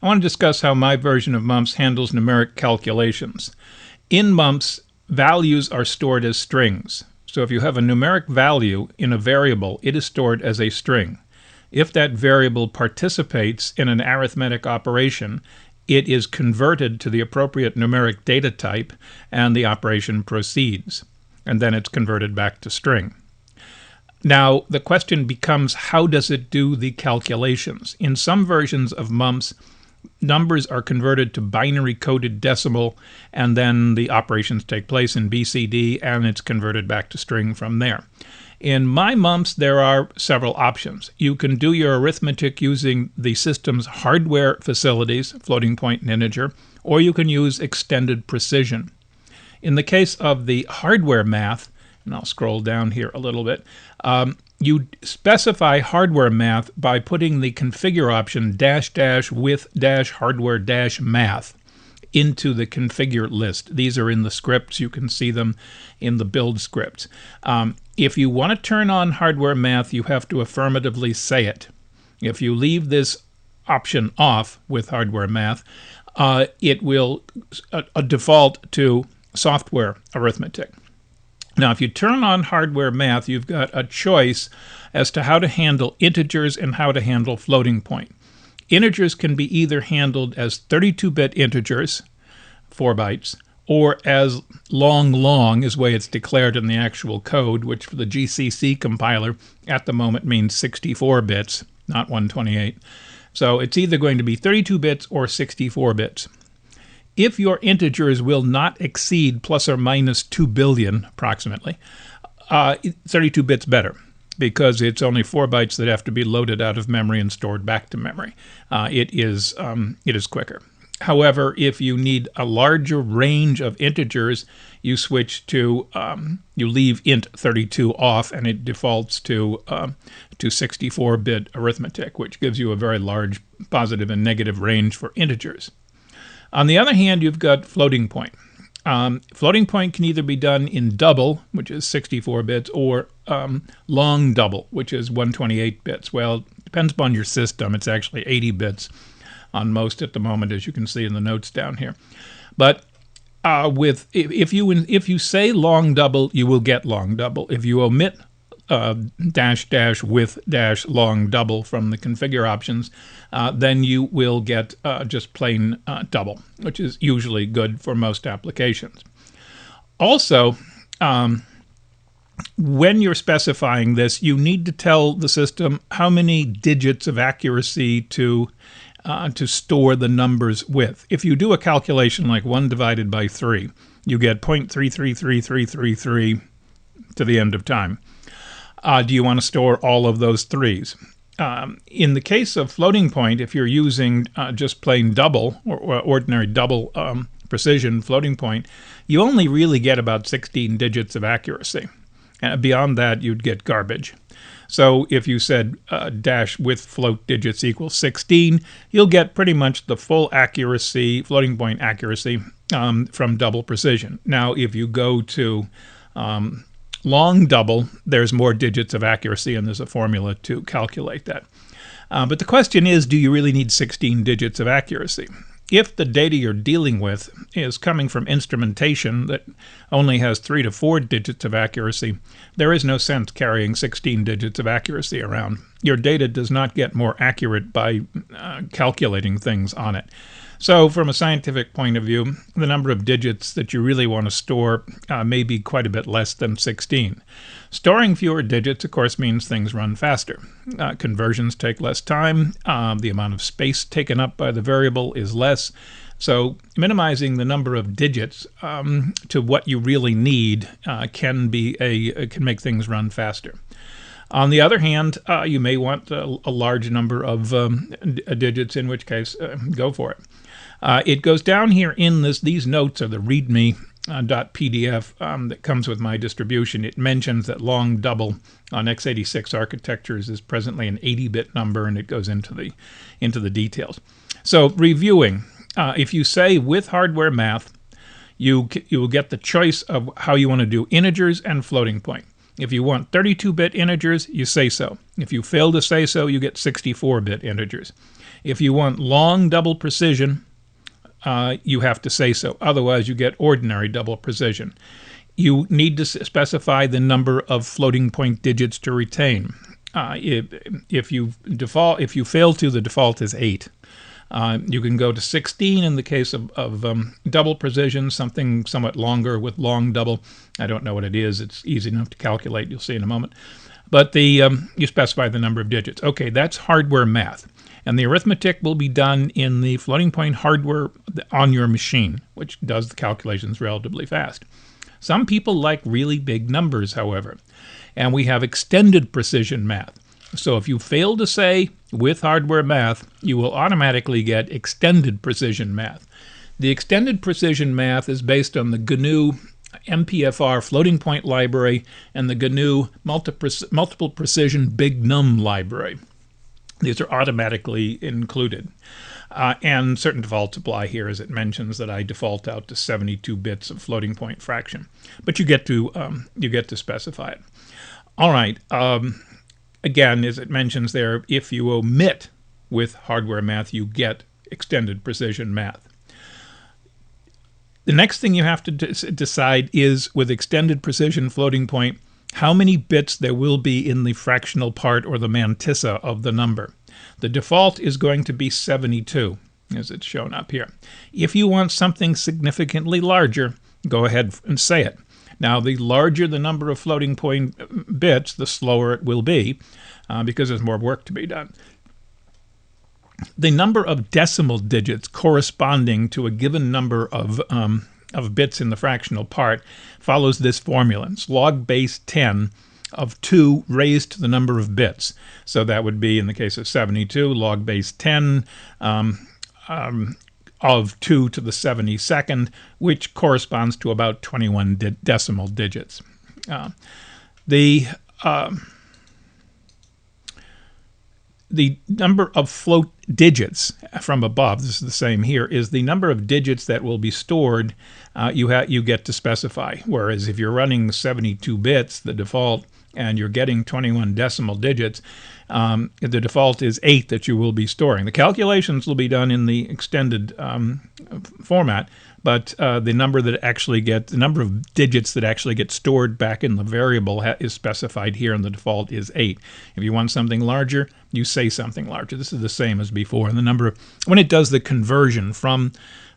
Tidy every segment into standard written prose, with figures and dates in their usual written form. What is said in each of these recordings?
I want to discuss how my version of Mumps handles numeric calculations. In Mumps, values are stored as strings. So if you have a numeric value in a variable, it is stored as a string. If that variable participates in an arithmetic operation, it is converted to the appropriate numeric data type, and the operation proceeds. And then it's converted back to string. Now, the question becomes, how does it do the calculations? In some versions of Mumps, numbers are converted to binary coded decimal, and then the operations take place in BCD, and it's converted back to string from there. In my Mumps, there are several options. You can do your arithmetic using the system's hardware facilities, floating point and integer, or you can use extended precision. In the case of the hardware math, and I'll scroll down here a little bit, you specify hardware math by putting the configure option -- with -hardware -math into the configure list. These are in the scripts. You can see them in the build scripts. If you want to turn on hardware math, you have to affirmatively say it. If you leave this option off with hardware math, it will default to software arithmetic. Now, if you turn on hardware math, you've got a choice as to how to handle integers and how to handle floating point. Integers can be either handled as 32-bit integers, 4 bytes, or as long is the way it's declared in the actual code, which for the GCC compiler at the moment means 64 bits, not 128. So it's either going to be 32 bits or 64 bits. If your integers will not exceed plus or minus 2 billion, approximately, 32 bits better, because it's only 4 bytes that have to be loaded out of memory and stored back to memory. It is quicker. However, if you need a larger range of integers, you switch to you leave int 32 off, and it defaults to 64-bit arithmetic, which gives you a very large positive and negative range for integers. On the other hand, you've got floating point. Floating point can either be done in double, which is 64 bits, or long double, which is 128 bits. Well, it depends upon your system. It's actually 80 bits on most at the moment, as you can see in the notes down here. But if you say long double, you will get long double. If you omit -- with - long double from the configure options, then you will get just plain double, which is usually good for most applications. Also, when you're specifying this, you need to tell the system how many digits of accuracy to store the numbers with. If you do a calculation like 1 divided by 3, you get 0.333333 to the end of time. Do you want to store all of those 3's? In the case of floating point, if you're using just plain double or ordinary double precision floating point, you only really get about 16 digits of accuracy. Beyond that, you'd get garbage. So if you said -- with float digits equals 16, you'll get pretty much the full accuracy, floating point accuracy, from double precision. Now, if you go to long double, there's more digits of accuracy, and there's a formula to calculate that. But the question is, do you really need 16 digits of accuracy? If the data you're dealing with is coming from instrumentation that only has 3 to 4 digits of accuracy, there is no sense carrying 16 digits of accuracy around. Your data does not get more accurate by calculating things on it. So from a scientific point of view, the number of digits that you really want to store may be quite a bit less than 16. Storing fewer digits, of course, means things run faster. Conversions take less time. The amount of space taken up by the variable is less. So minimizing the number of digits to what you really need can make things run faster. On the other hand, you may want a large number of digits, in which case, go for it. It goes down here in these notes are the readme .pdf that comes with my distribution. It mentions that long double on x86 architectures is presently an 80-bit number, and it goes into the details. So reviewing, if you say with hardware math, you will get the choice of how you want to do integers and floating point. If you want 32-bit integers, you say so. If you fail to say so, you get 64-bit integers. If you want long double precision, you have to say so. Otherwise, you get ordinary double precision. You need to specify the number of floating point digits to retain. If you fail to, the default is 8. You can go to 16 in the case of double precision, something somewhat longer with long double. I don't know what it is. It's easy enough to calculate. You'll see in a moment. But you specify the number of digits. Okay, that's hardware math. And the arithmetic will be done in the floating point hardware on your machine, which does the calculations relatively fast. Some people like really big numbers, however. And we have extended precision math. So if you fail to say with hardware math, you will automatically get extended precision math. The extended precision math is based on the GNU MPFR floating point library and the GNU multiple precision big num library. These are automatically included. And certain defaults apply here, as it mentions that I default out to 72 bits of floating point fraction. But you get to specify it. All right. Again, as it mentions there, if you omit with hardware math, you get extended precision math. The next thing you have to decide is, with extended precision floating point, how many bits there will be in the fractional part or the mantissa of the number. The default is going to be 72, as it's shown up here. If you want something significantly larger, go ahead and say it. Now, the larger the number of floating point bits, the slower it will be, because there's more work to be done. The number of decimal digits corresponding to a given number of bits in the fractional part follows this formula. It's log base 10 of 2 raised to the number of bits. So that would be, in the case of 72, log base 10 of 2 to the 72nd, which corresponds to about 21 decimal digits. The number of float digits from above, this is the same here, is the number of digits that will be stored you get to specify. Whereas if you're running 72 bits, the default, and you're getting 21 decimal digits, the default is 8 that you will be storing. The calculations will be done in the extended format, but the number of digits that actually get stored back in the variable is specified here, and the default is 8. If you want something larger, you say something larger. This is the same as before. And when it does the conversion from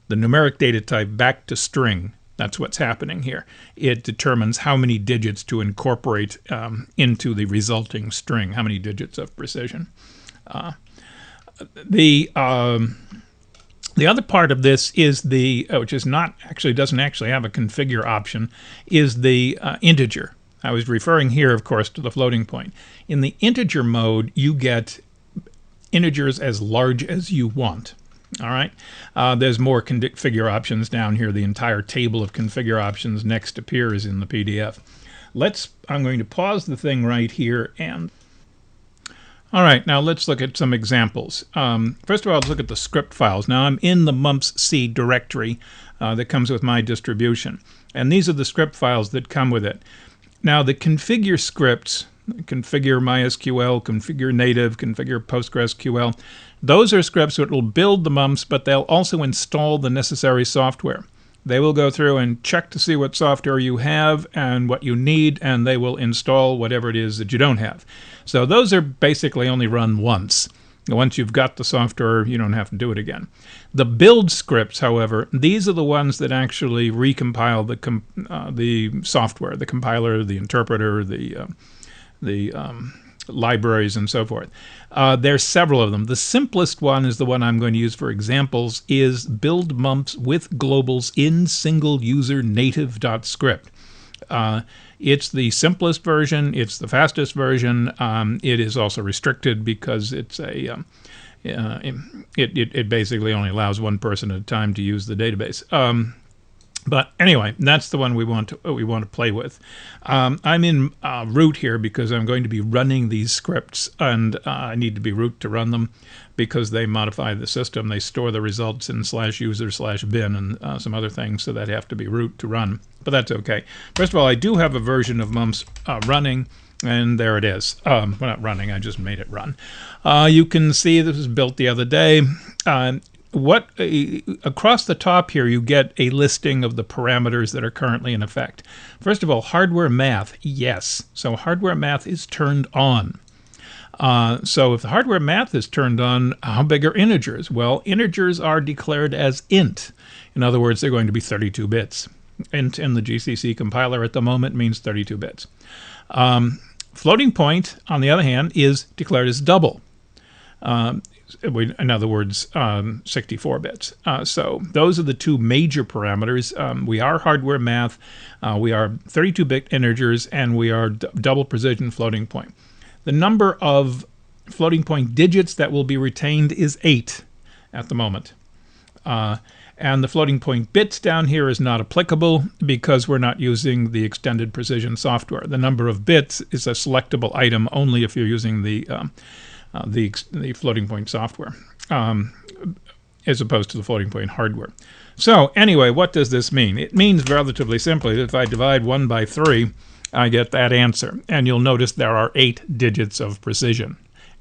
the numeric data type back to string, that's what's happening here. It determines how many digits to incorporate into the resulting string, how many digits of precision. The other part of this is which is doesn't actually have a configure option, is the integer. I was referring here, of course, to the floating point. In the integer mode, you get integers as large as you want. All right. There's more configure options down here. The entire table of configure options next appears in the PDF. I'm going to pause the thing right here and. All right, now let's look at some examples. First of all, let's look at the script files. Now I'm in the Mumps C directory that comes with my distribution. And these are the script files that come with it. Now the configure scripts, configure MySQL, configure native, configure PostgreSQL, those are scripts that will build the Mumps, but they'll also install the necessary software. They will go through and check to see what software you have and what you need, and they will install whatever it is that you don't have. So those are basically only run once. Once you've got the software, you don't have to do it again. The build scripts, however, these are the ones that actually recompile the software, the compiler, the interpreter, the libraries, and so forth. There's several of them. The simplest one is the one I'm going to use for examples, is build mumps with globals in single user native.script. It's the simplest version. It's the fastest version. It is also restricted because it's it basically only allows one person at a time to use the database. But anyway, that's the one we want to play with. I'm in root here because I'm going to be running these scripts, and I need to be root to run them because they modify the system. They store the results in /user/bin and some other things, so that have to be root to run. But that's okay. First of all, I do have a version of Mumps running. And there it is. We're not running, I just made it run. You can see this was built the other day. Across the top here, you get a listing of the parameters that are currently in effect. First of all, hardware math, yes. So hardware math is turned on. So if the hardware math is turned on, how big are integers? Well, integers are declared as int. In other words, they're going to be 32 bits. Int in the GCC compiler at the moment means 32 bits. Floating point, on the other hand, is declared as double. In other words, 64 bits. So those are the two major parameters. We are hardware math, we are 32-bit integers, and we are double precision floating point. The number of floating point digits that will be retained is 8 at the moment. And the floating point bits down here is not applicable because we're not using the extended precision software. The number of bits is a selectable item only if you're using the floating point software, as opposed to the floating point hardware. So anyway, what does this mean? It means relatively simply that if I divide 1 by 3, I get that answer. And you'll notice there are 8 digits of precision.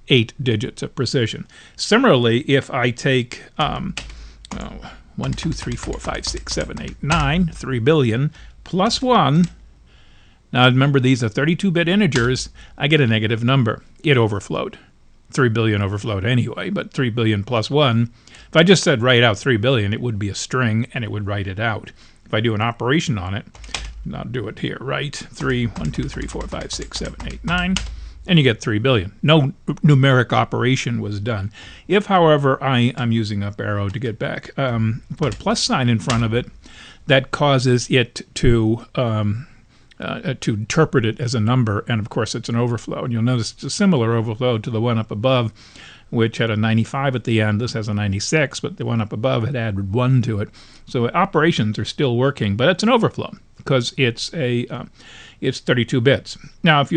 8 digits of precision. Similarly, if I take 1, 2, 3, 4, 5, 6, 7, 8, 9, 3 billion plus 1. Now remember, these are 32-bit integers. I get a negative number. It overflowed. 3 billion overflowed anyway, but 3 billion plus 1. If I just said write out 3 billion, it would be a string, and it would write it out. If I do an operation on it, I'll do it here. Write 3, 1, 2, 3, 4, 5, 6, 7, 8, 9, and you get 3 billion. No numeric operation was done. If, however, I'm using up arrow to get back, put a plus sign in front of it, that causes it to interpret it as a number, and of course it's an overflow. And you'll notice it's a similar overflow to the one up above, which had a 95 at the end. This has a 96, but the one up above had added 1 to it. So operations are still working, but it's an overflow because it's 32 bits. Now, if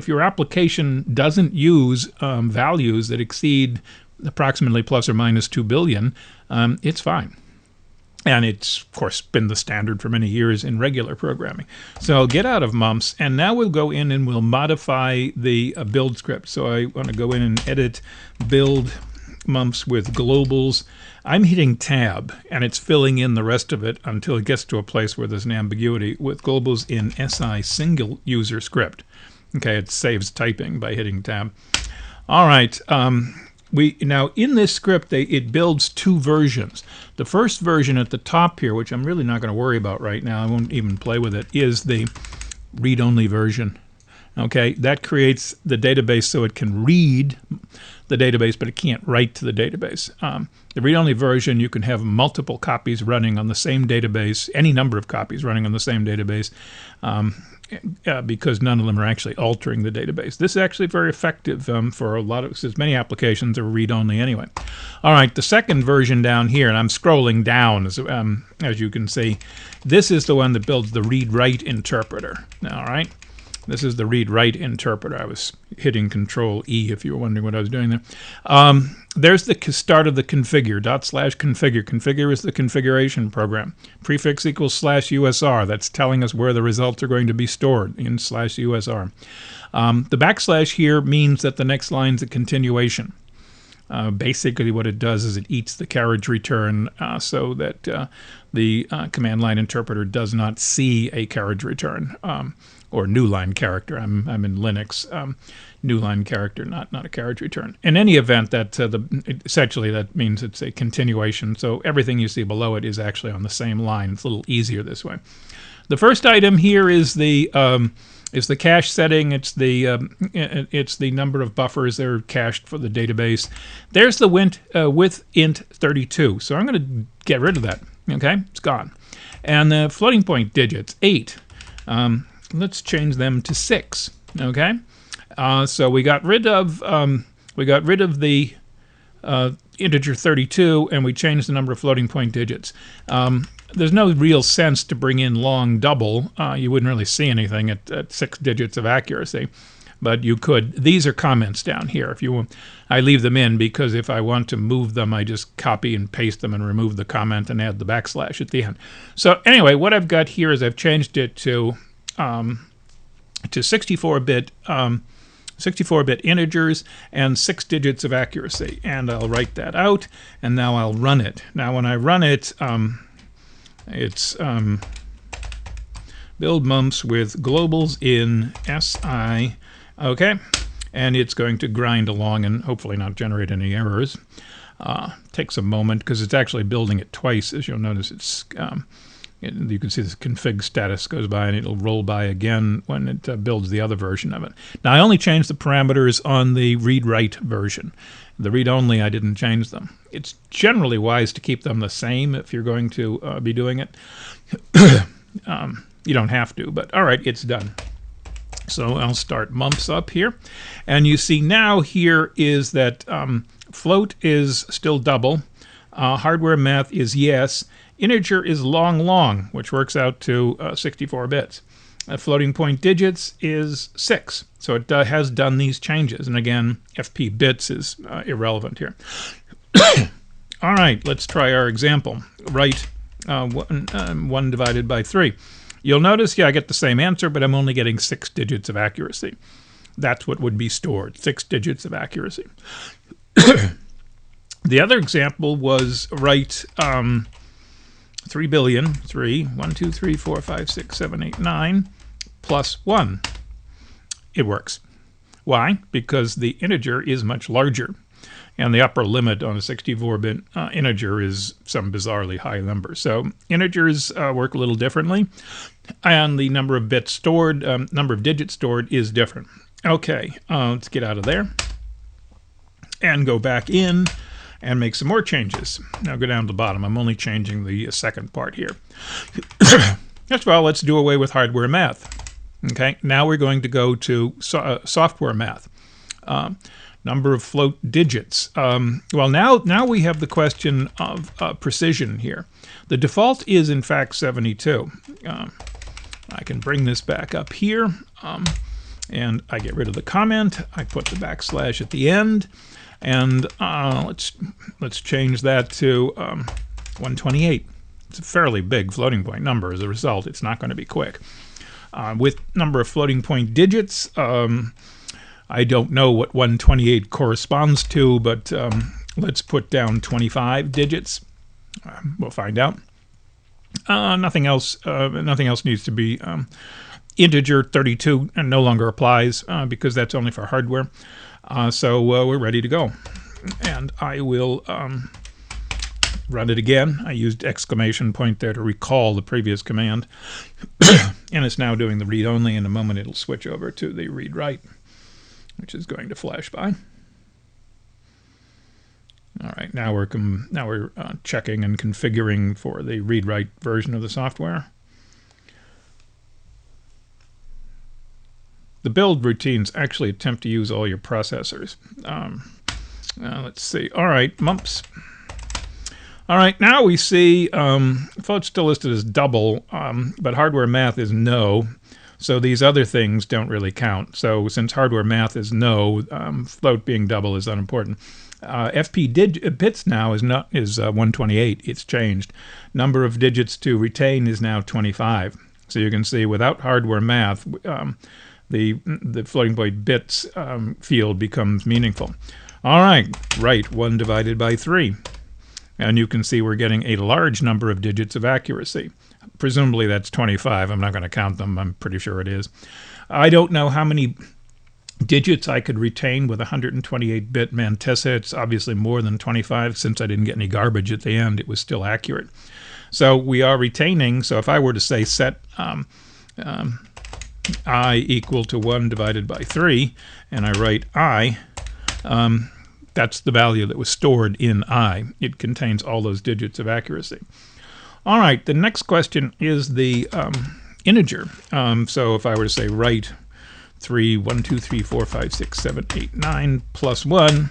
your application doesn't use values that exceed approximately plus or minus 2 billion, it's fine. And it's, of course, been the standard for many years in regular programming. So I'll get out of Mumps, and now we'll go in and we'll modify the build script. So I want to go in and edit build Mumps with globals. I'm hitting tab, and it's filling in the rest of it until it gets to a place where there's an ambiguity with globals in SI single user script. Okay, it saves typing by hitting tab. All right. Now in this script, it builds 2 versions. The first version at the top here, which I'm really not going to worry about right now, I won't even play with it, is the read-only version. Okay, that creates the database so it can read the database, but it can't write to the database. The read-only version, you can have multiple copies running on the same database, any number of copies running on the same database, because none of them are actually altering the database. This is actually very effective for a lot of, because many applications are read-only anyway. All right, the second version down here, and I'm scrolling down as you can see, this is the one that builds the read-write interpreter. All right. This is the read-write interpreter. I was hitting Control-E if you were wondering what I was doing there. There's the start of the configure, /configure. Configure is the configuration program. Prefix equals /USR. That's telling us where the results are going to be stored in /USR. The backslash here means that the next line's a continuation. Basically what it does is it eats the carriage return so that the command line interpreter does not see a carriage return. Or new line character. I'm in Linux. New line character, not a carriage return. In any event, that essentially that means it's a continuation. So everything you see below it is actually on the same line. It's a little easier this way. The first item here is the cache setting. It's the number of buffers that are cached for the database. There's the with int 32. So I'm going to get rid of that. Okay, it's gone. And the floating point digits 8. Let's change them to 6. Okay, so we got rid of the integer 32, and we changed the number of floating point digits. There's no real sense to bring in long double. You wouldn't really see anything at 6 digits of accuracy, but you could. These are comments down here. If you want, I leave them in because if I want to move them, I just copy and paste them and remove the comment and add the backslash at the end. So anyway, what I've got here is I've changed it to to 64-bit 64-bit integers and 6 digits of accuracy. And I'll write that out, and now I'll run it. Now when I run it, it's build mumps with globals in SI, okay, and it's going to grind along and hopefully not generate any errors. Takes a moment because it's actually building it twice. As you'll notice, it's you can see this config status goes by and it'll roll by again when it builds the other version of it. Now I only changed the parameters on the read-write version. The read-only, I didn't change them. It's generally wise to keep them the same if you're going to be doing it. You don't have to, but all right, it's done. So I'll start mumps up here. And you see now here is that float is still double. Hardware math is yes. Integer is long, which works out to 64 bits. Floating point digits is 6. So it has done these changes. And again, FP bits is irrelevant here. All right, let's try our example. Write 1 divided by 3. You'll notice, yeah, I get the same answer, but I'm only getting 6 digits of accuracy. That's what would be stored, 6 digits of accuracy. The other example was write 3 billion, 3, 1, 2, 3, 4, 5, 6, 7, 8, 9, plus 1. It works. Why? Because the integer is much larger, and the upper limit on a 64-bit integer is some bizarrely high number. So integers work a little differently, and the number of bits stored, number of digits stored is different. Okay, let's get out of there and go back in and make some more changes. Now go down to the bottom. I'm only changing the second part here. First of all, let's do away with hardware math. Okay, now we're going to go to software math. Number of float digits. Well, now we have the question of precision here. The default is, in fact, 72. I can bring this back up here, and I get rid of the comment. I put the backslash at the end. And let's change that to 128. It's a fairly big floating point number. As a result, it's not going to be quick. With number of floating point digits, I don't know what 128 corresponds to, but let's put down 25 digits. We'll find out. Nothing else needs to be integer 32 and no longer applies because that's only for hardware. So we're ready to go. And I will run it again. I used exclamation point there to recall the previous command. And it's now doing the read-only. In a moment it'll switch over to the read-write, which is going to flash by. All right, now we're checking and configuring for the read-write version of the software. The build routines actually attempt to use all your processors. Let's see. All right, mumps. All right, now we see float's still listed as double, but hardware math is no. So these other things don't really count. So since hardware math is no, float being double is unimportant. FP bits now is 128. It's changed. Number of digits to retain is now 25. So you can see without hardware math, the floating point bits field becomes meaningful. All right, write 1 divided by 3. And you can see we're getting a large number of digits of accuracy. Presumably that's 25. I'm not going to count them. I'm pretty sure it is. I don't know how many digits I could retain with 128-bit mantissa. It's obviously more than 25. Since I didn't get any garbage at the end, it was still accurate. So we are retaining. So if I were to say set I equal to 1 divided by 3, and I write I, that's the value that was stored in I. It contains all those digits of accuracy. All right, the next question is the integer. So if I were to say write 3, 1, 2, 3, 4, 5, 6, 7, 8, 9 plus 1,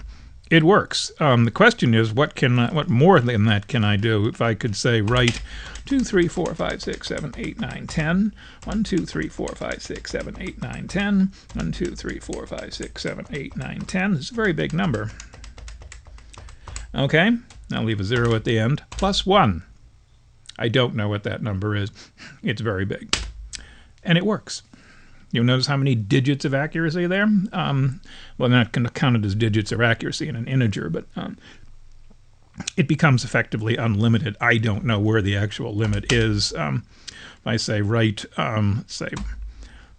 it works. The question is, what more than that can I do? If I could say write 2, 3, 4, 5, 6, 7, 8, 9, 10. 1, 2, 3, 4, 5, 6, 7, 8, 9, 10. 1, 2, 3, 4, 5, 6, 7, 8, 9, 10. It's a very big number. Okay, I'll leave a 0 at the end. Plus 1. I don't know what that number is. It's very big. And it works. You'll notice how many digits of accuracy there. Well, not counted as digits of accuracy in an integer, but it becomes effectively unlimited. I don't know where the actual limit is. If I say write, let's say,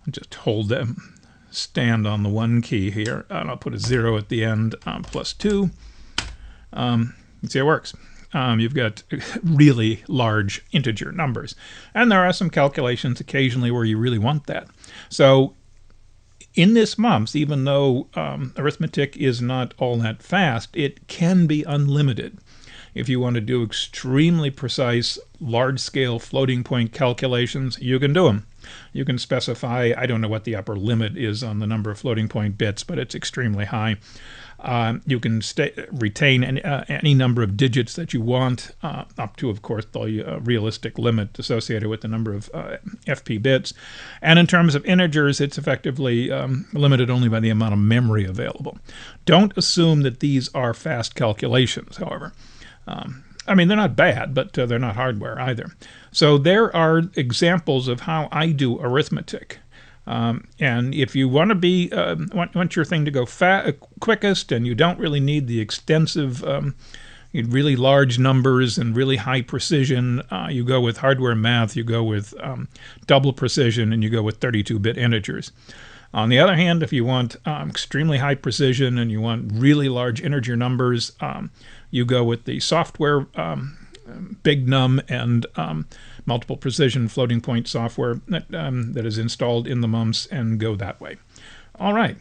just hold them, stand on the 1 key here, and I'll put a 0 at the end, plus 2. You see it works. You've got really large integer numbers. And there are some calculations occasionally where you really want that. So in this Mumps, even though arithmetic is not all that fast, it can be unlimited. If you want to do extremely precise, large-scale floating point calculations, you can do them. You can specify, I don't know what the upper limit is on the number of floating point bits, but it's extremely high. You can retain any number of digits that you want, up to, of course, the realistic limit associated with the number of FP bits. And in terms of integers, it's effectively limited only by the amount of memory available. Don't assume that these are fast calculations, however. I mean, they're not bad, but they're not hardware either. So there are examples of how I do arithmetic. And if you want to be want your thing to go quickest, and you don't really need the extensive, really large numbers and really high precision, you go with hardware math. You go with double precision, and you go with 32-bit integers. On the other hand, if you want extremely high precision and you want really large integer numbers, you go with the software Big Num and multiple precision floating point software that is installed in the Mumps, and go that way. All right.